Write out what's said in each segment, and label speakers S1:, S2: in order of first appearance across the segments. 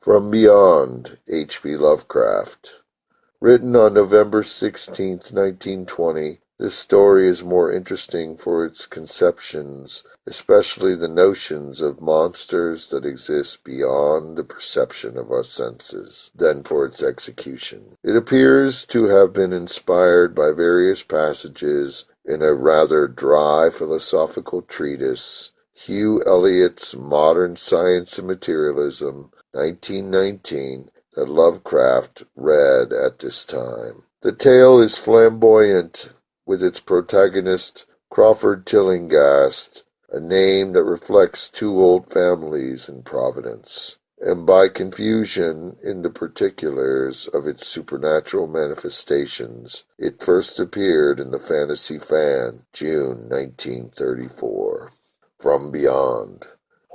S1: From Beyond, H.P. Lovecraft. Written on November 16, 1920, this story is more interesting for its conceptions, especially the notions of monsters that exist beyond the perception of our senses, than for its execution. It appears to have been inspired by various passages in a rather dry philosophical treatise, Hugh Elliott's Modern Science and Materialism, 1919, that Lovecraft read at this time. The tale is flamboyant, with its protagonist Crawford Tillinghast, a name that reflects two old families in Providence, and by confusion in the particulars of its supernatural manifestations, it first appeared in the Fantasy Fan, June 1934. From Beyond.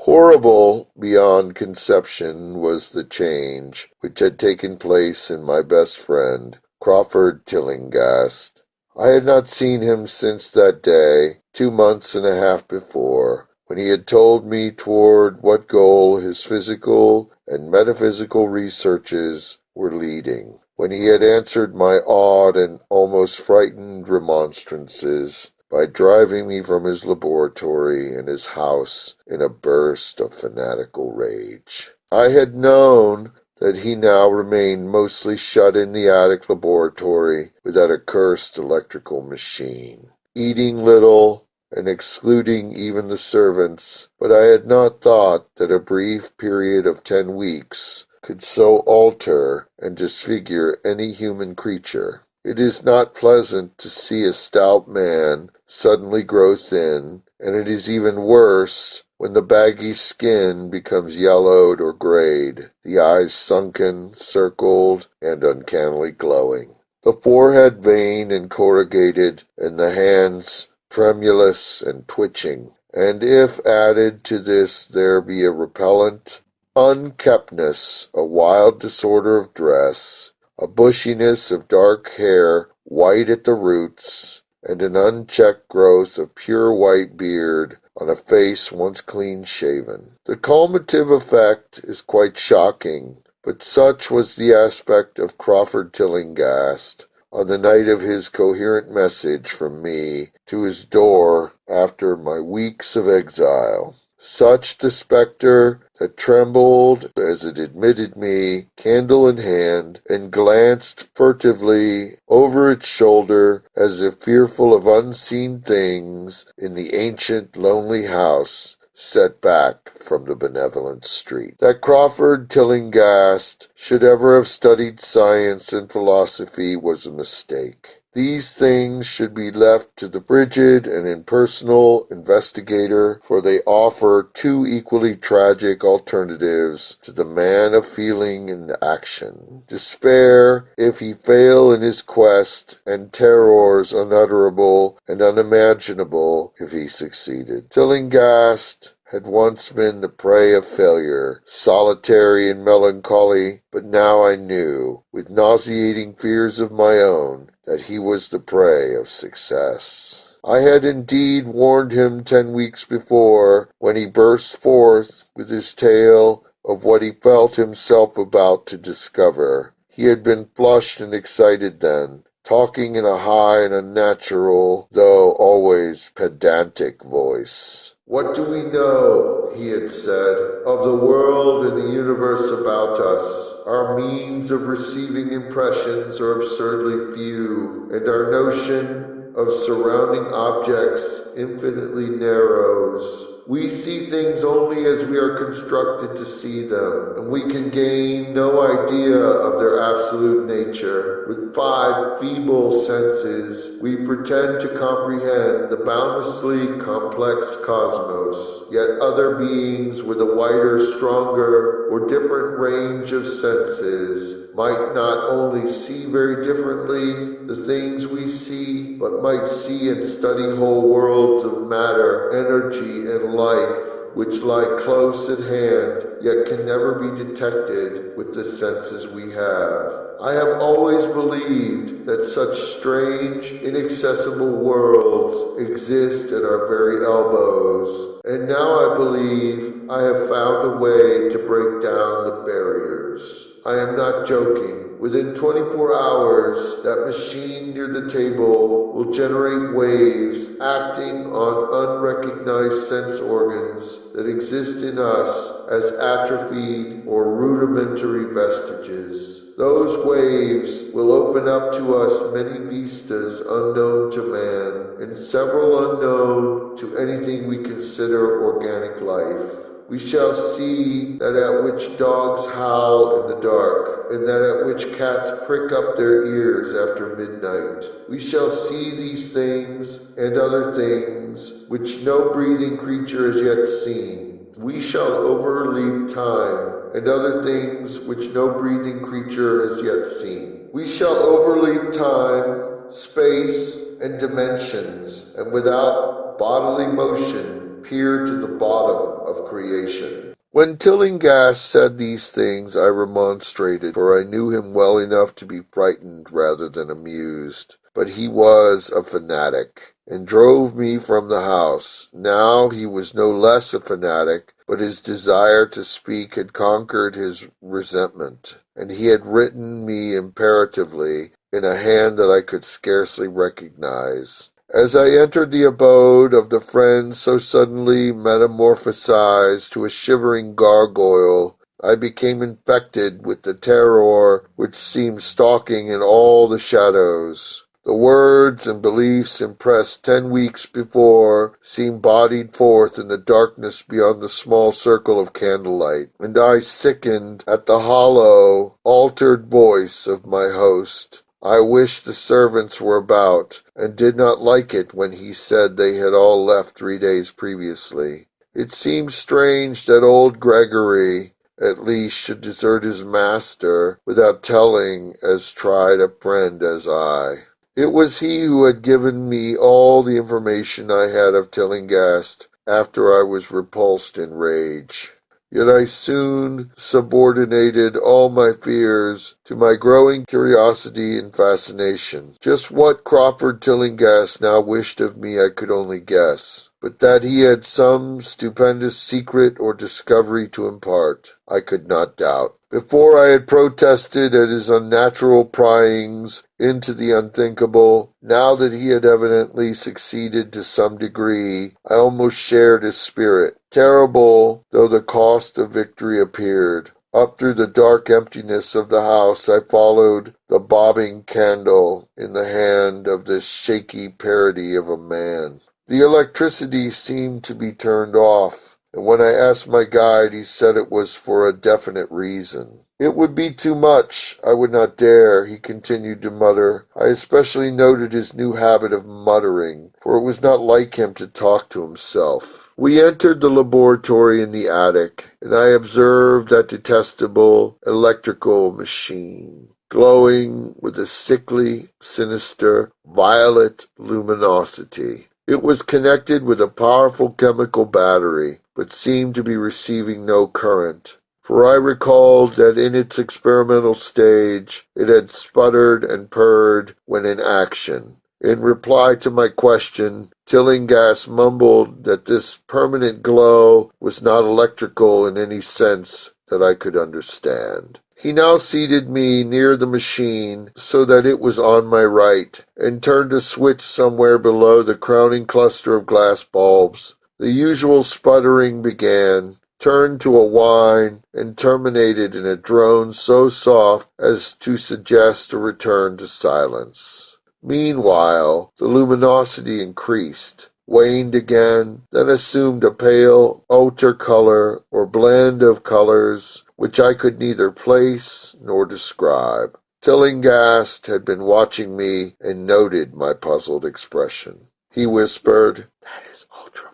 S1: Horrible beyond conception was the change which had taken place in my best friend, Crawford Tillinghast. I had not seen him since that day, 2 months and a half before, when he had told me toward what goal his physical and metaphysical researches were leading, when he had answered my awed and almost frightened remonstrances by driving me from his laboratory and his house in a burst of fanatical rage. I had known that he now remained mostly shut in the attic laboratory with that accursed electrical machine, eating little and excluding even the servants, but I had not thought that a brief period of 10 weeks could so alter and disfigure any human creature. It is not pleasant to see a stout man suddenly grow thin, and it is even worse when the baggy skin becomes yellowed or grayed, the eyes sunken, circled, and uncannily glowing, the forehead vain and corrugated, and the hands tremulous and twitching. And if added to this there be a repellent unkeptness, a wild disorder of dress, a bushiness of dark hair, white at the roots, and an unchecked growth of pure white beard on a face once clean-shaven. The cumulative effect is quite shocking, but such was the aspect of Crawford Tillinghast on the night of his coherent message from me to his door after my weeks of exile. Such the spectre that trembled as it admitted me, candle in hand, and glanced furtively over its shoulder as if fearful of unseen things in the ancient lonely house set back from the benevolent street. That Crawford Tillinghast should ever have studied science and philosophy was a mistake. These things should be left to the frigid and impersonal investigator, for they offer two equally tragic alternatives to the man of feeling and action: despair if he fail in his quest, and terrors unutterable and unimaginable if he succeeded. Tillinghast had once been the prey of failure, solitary and melancholy, but now I knew, with nauseating fears of my own, that he was the prey of success. I had indeed warned him 10 weeks before, when he burst forth with his tale of what he felt himself about to discover. He had been flushed and excited then, talking in a high and unnatural, though always pedantic voice. "What do we know," he had said, "of the world and the universe about us? Our means of receiving impressions are absurdly few, and our notion of surrounding objects infinitely narrows. We see things only as we are constructed to see them, and we can gain no idea of their absolute nature. With 5 feeble senses, we pretend to comprehend the boundlessly complex cosmos, yet other beings with a wider, stronger, or different range of senses might not only see very differently the things we see, but might see and study whole worlds of matter, energy, and life, which lie close at hand, yet can never be detected with the senses we have. I have always believed that such strange, inaccessible worlds exist at our very elbows, and now I believe I have found a way to break down the barriers. universe. I am not joking. Within 24 hours, that machine near the table will generate waves acting on unrecognized sense organs that exist in us as atrophied or rudimentary vestiges. Those waves will open up to us many vistas unknown to man, and several unknown to anything we consider organic life. We shall see that at which dogs howl in the dark, and that at which cats prick up their ears after midnight. We shall see these things and other things which no breathing creature has yet seen. We shall overleap time and other things which no breathing creature has yet seen. We shall overleap time, space, and dimensions, and without bodily motion peer to the bottom of creation. When Tillinghast said these things, I remonstrated, for I knew him well enough to be frightened rather than amused. But he was a fanatic, and drove me from the house. Now he was no less a fanatic, but his desire to speak had conquered his resentment, and he had written me imperatively in a hand that I could scarcely recognize. As I entered the abode of the friend so suddenly metamorphosized to a shivering gargoyle, I became infected with the terror which seemed stalking in all the shadows. The words and beliefs impressed 10 weeks before seemed bodied forth in the darkness beyond the small circle of candlelight, and I sickened at the hollow, altered voice of my host. I wished the servants were about, and did not like it when he said they had all left 3 days previously. It seemed strange that old Gregory, at least, should desert his master without telling as tried a friend as I. It was he who had given me all the information I had of Tillinghast after I was repulsed in rage. Yet I soon subordinated all my fears to my growing curiosity and fascination. Just what Crawford Tillinghast now wished of me I could only guess, but that he had some stupendous secret or discovery to impart, I could not doubt. Before I had protested at his unnatural pryings into the unthinkable, now that he had evidently succeeded to some degree, I almost shared his spirit. Terrible though the cost of victory appeared, up through the dark emptiness of the house I followed the bobbing candle in the hand of this shaky parody of a man. The electricity seemed to be turned off, and when I asked my guide, he said it was for a definite reason. It would be too much. I would not dare, he continued to mutter. I especially noted his new habit of muttering, for it was not like him to talk to himself. We entered the laboratory in the attic, and I observed that detestable electrical machine, glowing with a sickly, sinister, violet luminosity. It was connected with a powerful chemical battery, but seemed to be receiving no current, for I recalled that in its experimental stage it had sputtered and purred when in action. In reply to my question, Tillinghast mumbled that this permanent glow was not electrical in any sense that I could understand. He now seated me near the machine so that it was on my right, and turned a switch somewhere below the crowning cluster of glass bulbs. The usual sputtering began, turned to a whine, and terminated in a drone so soft as to suggest a return to silence. Meanwhile, the luminosity increased, waned again, then assumed a pale ochre color or blend of colors which I could neither place nor describe. Tillinghast had been watching me and noted my puzzled expression. He whispered, "That is ultraviolet."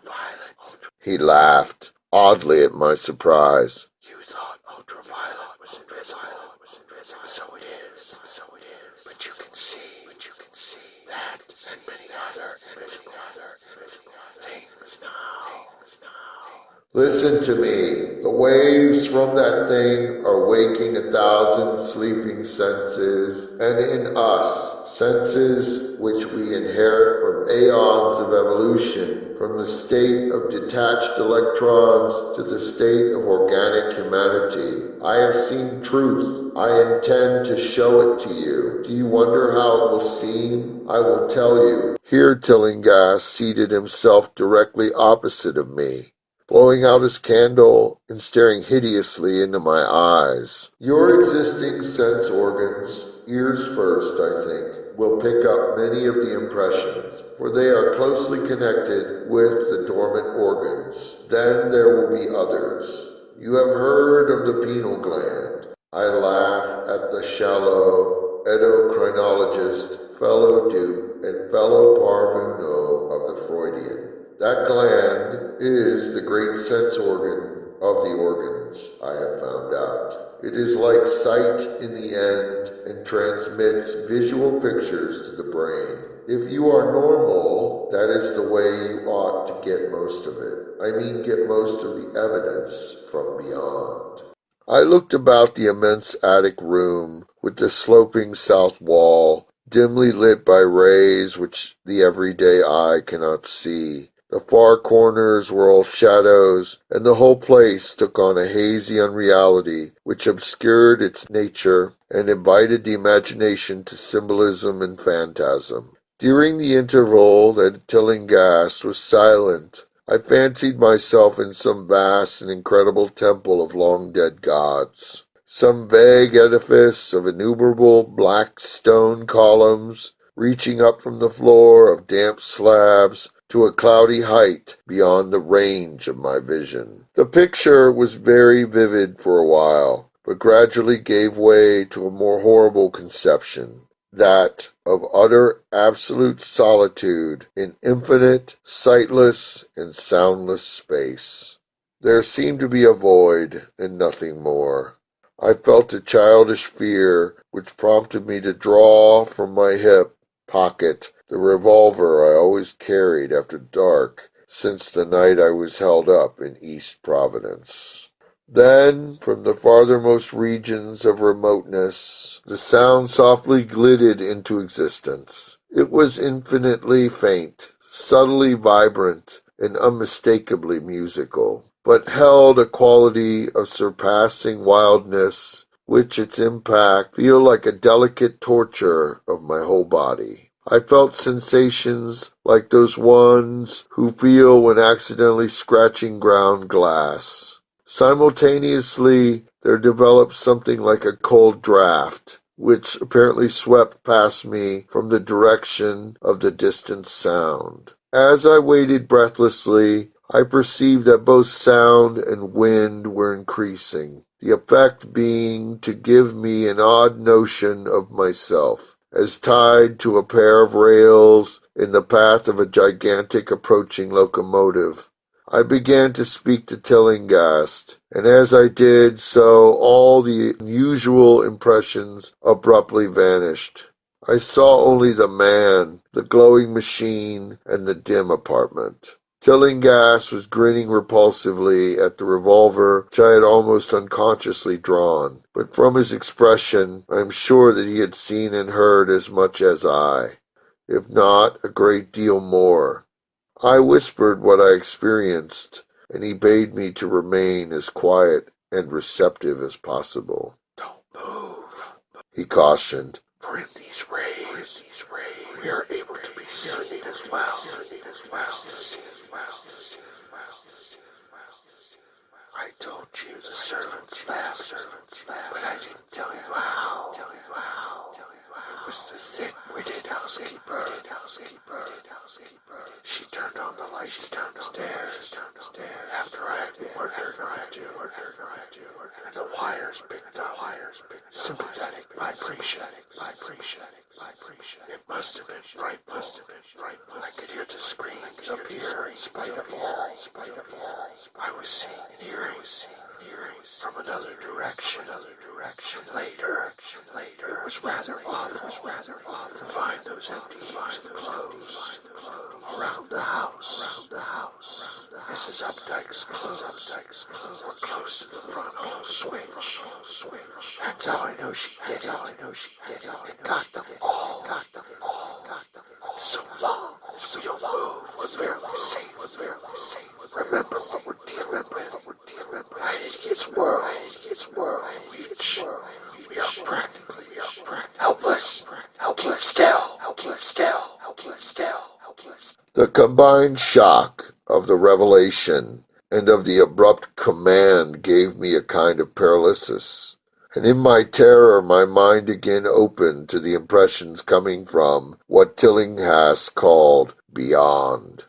S1: He laughed, oddly at my surprise. "You thought ultraviolet was invisible. So it is. But you can see that and many other invisible things now." Listen to me. The waves from that thing are waking 1,000 sleeping senses, and in us, senses which we inherit from aeons of evolution, from the state of detached electrons to the state of organic humanity. I have seen truth. I intend to show it to you. Do you wonder how it will seem? I will tell you. Here Tillinghast seated himself directly opposite of me, blowing out his candle and staring hideously into my eyes. Your existing sense organs, ears first, I think, will pick up many of the impressions, for they are closely connected with the dormant organs. Then there will be others. You have heard of the pineal gland. I laugh at the shallow endocrinologist, fellow dupe, and fellow parvenu of the Freudian. That gland is the great sense organ of the organs, I have found out. It is like sight in the end and transmits visual pictures to the brain. If you are normal, that is the way you ought to get most of it. I mean, get most of the evidence from beyond. I looked about the immense attic room with the sloping south wall, dimly lit by rays which the everyday eye cannot see. The far corners were all shadows, and the whole place took on a hazy unreality which obscured its nature and invited the imagination to symbolism and phantasm. During the interval that Tillinghast was silent, I fancied myself in some vast and incredible temple of long-dead gods, some vague edifice of innumerable black stone columns, reaching up from the floor of damp slabs to a cloudy height beyond the range of my vision. The picture was very vivid for a while, but gradually gave way to a more horrible conception, that of utter absolute solitude in infinite, sightless, and soundless space. There seemed to be a void and nothing more. I felt a childish fear which prompted me to draw from my hip pocket the revolver I always carried after dark since the night I was held up in East Providence. Then, from the farthermost regions of remoteness, the sound softly glided into existence. It was infinitely faint, subtly vibrant, and unmistakably musical, but held a quality of surpassing wildness which its impact feel like a delicate torture of my whole body. I felt sensations like those ones who feel when accidentally scratching ground glass. Simultaneously, there developed something like a cold draft, which apparently swept past me from the direction of the distant sound. As I waited breathlessly, I perceived that both sound and wind were increasing, the effect being to give me an odd notion of myself, as tied to a pair of rails in the path of a gigantic approaching locomotive. I began to speak to Tillinghast, and as I did so, all the unusual impressions abruptly vanished. I saw only the man, the glowing machine, and the dim apartment. Tillinghast was grinning repulsively at the revolver which I had almost unconsciously drawn, but from his expression I am sure that he had seen and heard as much as I, if not a great deal more. I whispered what I experienced, and he bade me to remain as quiet and receptive as possible. "Don't move," he cautioned, "for in these rays we are able to be seen as well. I told you the servants left, but I didn't tell you how. It was the thick-witted housekeeper. She turned on the lights downstairs after I had ordered her to, and the wires picked up sympathetic vibration. It must have been frightful. I could hear the screams up here in spite of all. I was seeing and hearing from another direction. Later, it was rather awful to find those empty heaps of clothes around the house. Mrs. Updike's were close to the front hall switch. That's how I know she did it. It got them all. So long as we don't move, we're fairly safe. Remember what we're dealing with. A hideous world. We are practically helpless. Keep still. The combined shock of the revelation and of the abrupt command gave me a kind of paralysis, and in my terror my mind again opened to the impressions coming from what Tillinghast called beyond.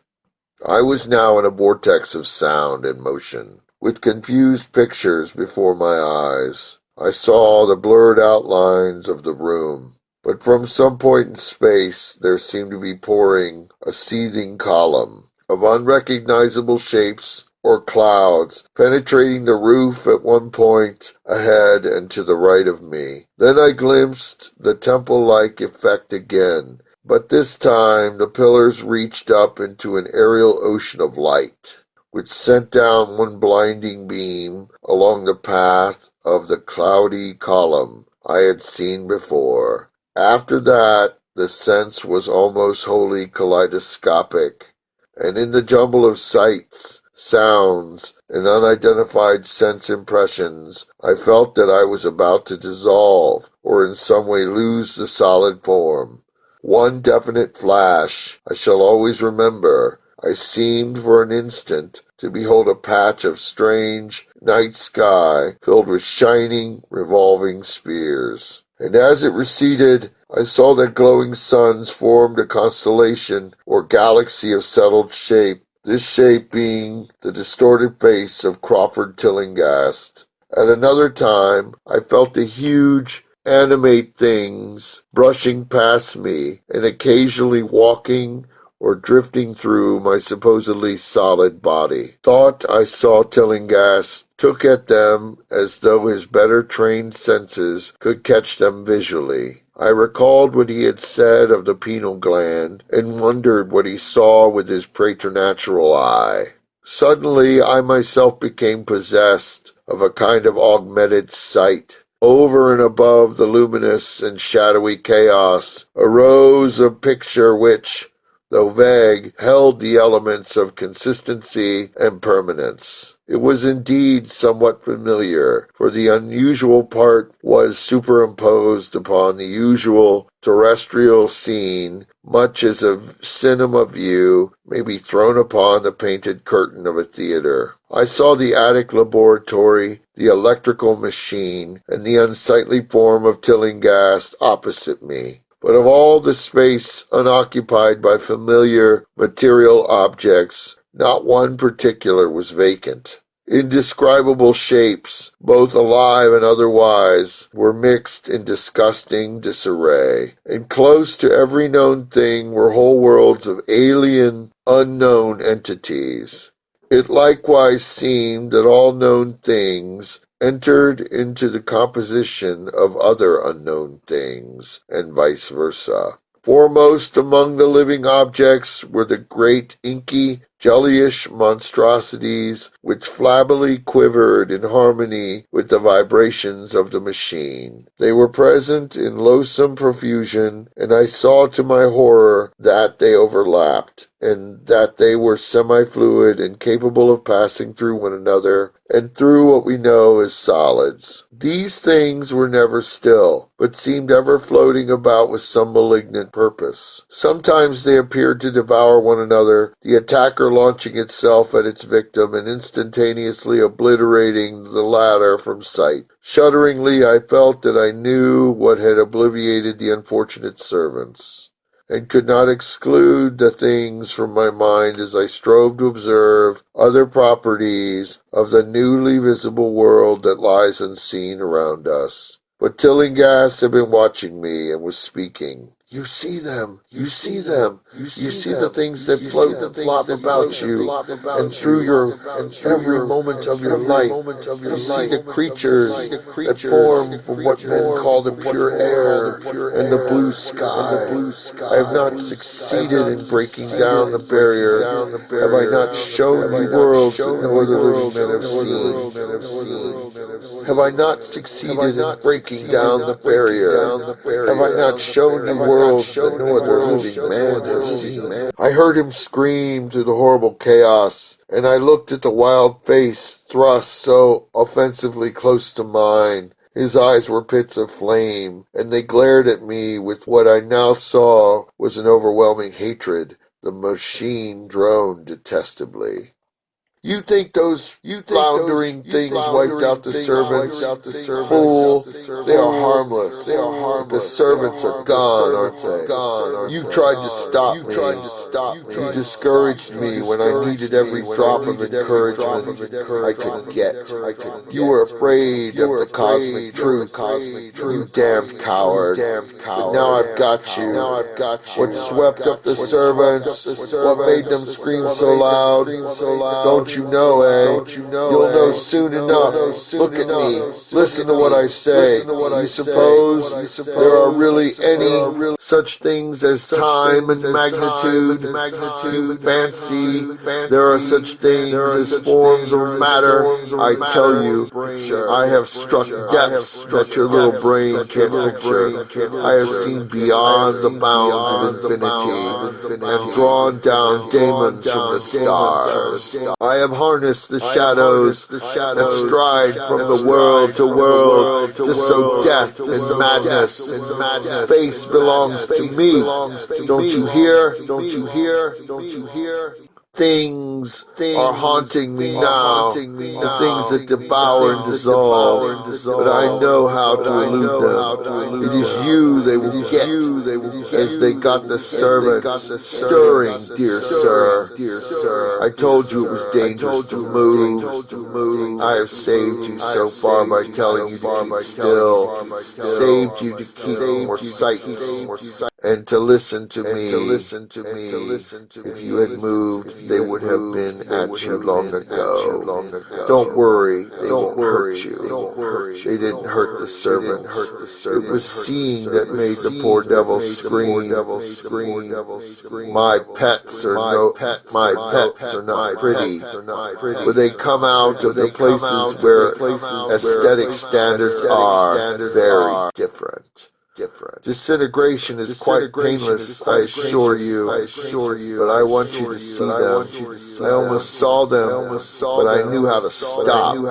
S1: I was now in a vortex of sound and motion, with confused pictures before my eyes. I saw the blurred outlines of the room, but from some point in space there seemed to be pouring a seething column of unrecognizable shapes or clouds, penetrating the roof at one point ahead and to the right of me. Then I glimpsed the temple-like effect again, but this time the pillars reached up into an aerial ocean of light, which sent down one blinding beam along the path of the cloudy column I had seen before. After that, the sense was almost wholly kaleidoscopic, and in the jumble of sights, sounds, and unidentified sense impressions, I felt that I was about to dissolve or in some way lose the solid form. One definite flash I shall always remember. I seemed for an instant to behold a patch of strange night sky filled with shining, revolving spears. And as it receded, I saw that glowing suns formed a constellation or galaxy of settled shape, this shape being the distorted face of Crawford Tillinghast. At another time, I felt the huge, animate things brushing past me and occasionally walking or drifting through my supposedly solid body. Thought I saw Tillinghast, took at them as though his better trained senses could catch them visually. I recalled what he had said of the pineal gland and wondered what he saw with his preternatural eye. Suddenly I myself became possessed of a kind of augmented sight. Over and above the luminous and shadowy chaos arose a picture which, though vague, held the elements of consistency and permanence. It was indeed somewhat familiar, for the unusual part was superimposed upon the usual terrestrial scene, much as a cinema view may be thrown upon the painted curtain of a theater. I saw the attic laboratory, the electrical machine, and the unsightly form of Tillinghast opposite me. But of all the space unoccupied by familiar material objects, not one particular was vacant. Indescribable shapes, both alive and otherwise, were mixed in disgusting disarray, and close to every known thing were whole worlds of alien, unknown entities. It likewise seemed that all known things entered into the composition of other unknown things, and vice versa. Foremost among the living objects were the great inky, jellyish monstrosities which flabbily quivered in harmony with the vibrations of the machine. They were present in loathsome profusion, and I saw to my horror that they overlapped, and that they were semi-fluid and capable of passing through one another and through what we know as solids. These things were never still, but seemed ever floating about with some malignant purpose. Sometimes they appeared to devour one another, the attacker launching itself at its victim and instantaneously obliterating the latter from sight. Shudderingly, I felt that I knew what had obliviated the unfortunate servants, and could not exclude the things from my mind as I strove to observe other properties of the newly visible world that lies unseen around us. But Tillinghast had been watching me and was speaking. You see them. You see them. You see the things that float and flop about you, and through your every moment of your life. You see the creatures that form from what men call the pure air and the blue sky. I have not succeeded in breaking down the barrier. Have I not shown you worlds that no other living men have seen? Have I not succeeded in breaking down the barrier? Have I not shown you worlds that no other living man has seen? I heard him scream through the horrible chaos, and I looked at the wild face thrust so offensively close to mine. His eyes were pits of flame, and they glared at me with what I now saw was an overwhelming hatred. The machine droned detestably. You think those floundering things wiped out the servants? Fool, they are harmless. But the servants are gone, aren't they? You tried to stop me. You discouraged me when I needed every drop of encouragement I could get. You were afraid of the cosmic truth. You damned coward. But now I've got you. What swept up the servants? What made them scream so loud? Don't you know, You'll know soon enough. Look at me. Listen to what I say. You suppose there are really any such things as time and magnitude? You fancy there are such things as forms of matter? I tell you, I have struck depths that your little brain can't picture. I have seen beyond the bounds of infinity and drawn down demons from the stars. I have harnessed the shadows that stride from the world to world to sow death and madness. Space belongs to me. Don't you hear? Don't you hear? Don't you hear? Things are haunting me now, the things that devour and dissolve, but I know how to elude them. It is you they will get, as they got the servants stirring, dear sir. I told you it was dangerous to move. I have saved you so far by telling you to keep still, saved you to keep more sights, and to listen to me. If you had moved, they would have been at you long ago. Don't worry, they won't hurt you. They didn't hurt the servants. It was seeing that made the poor devil scream. My pets are not pretty. But they come out of the places where aesthetic standards are very different. Disintegration is quite painless, I assure you, but I want you to see them. I almost saw them, but I knew how to stop. You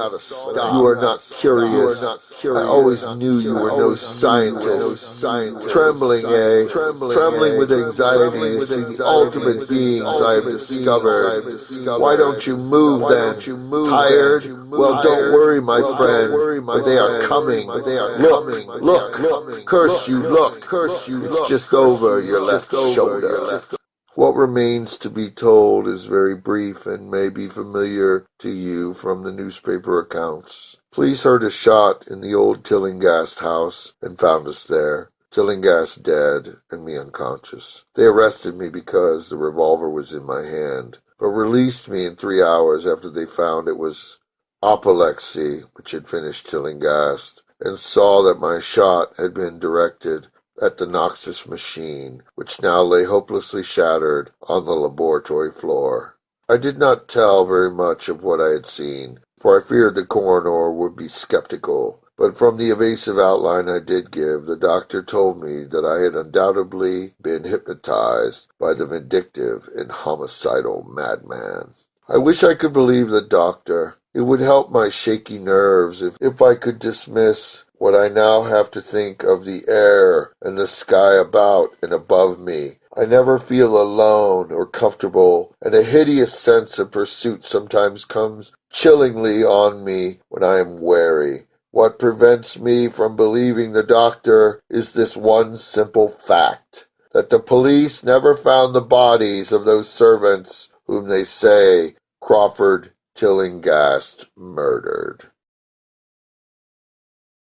S1: are not curious. I always knew you were no scientist. Trembling, Trembling with anxiety to see the ultimate beings I have discovered. Why don't you move then? Tired? Well, don't worry, my friend, but they are coming. Look, curse you, look. It's just over your left shoulder. What remains to be told is very brief and may be familiar to you from the newspaper accounts. Police heard a shot in the old Tillinghast house and found us there. Tillinghast dead and me unconscious. They arrested me because the revolver was in my hand, but released me in 3 hours after they found it was apoplexy, which had finished Tillinghast, and saw that my shot had been directed at the noxious machine, which now lay hopelessly shattered on the laboratory floor. I did not tell very much of what I had seen, for I feared the coroner would be skeptical, but from the evasive outline I did give, the doctor told me that I had undoubtedly been hypnotized by the vindictive and homicidal madman. I wish I could believe the doctor. It would help my shaky nerves if I could dismiss what I now have to think of the air and the sky about and above me. I never feel alone or comfortable, and a hideous sense of pursuit sometimes comes chillingly on me when I am wary. What prevents me from believing the doctor is this one simple fact, that the police never found the bodies of those servants whom they say Crawford Tillinghast murdered.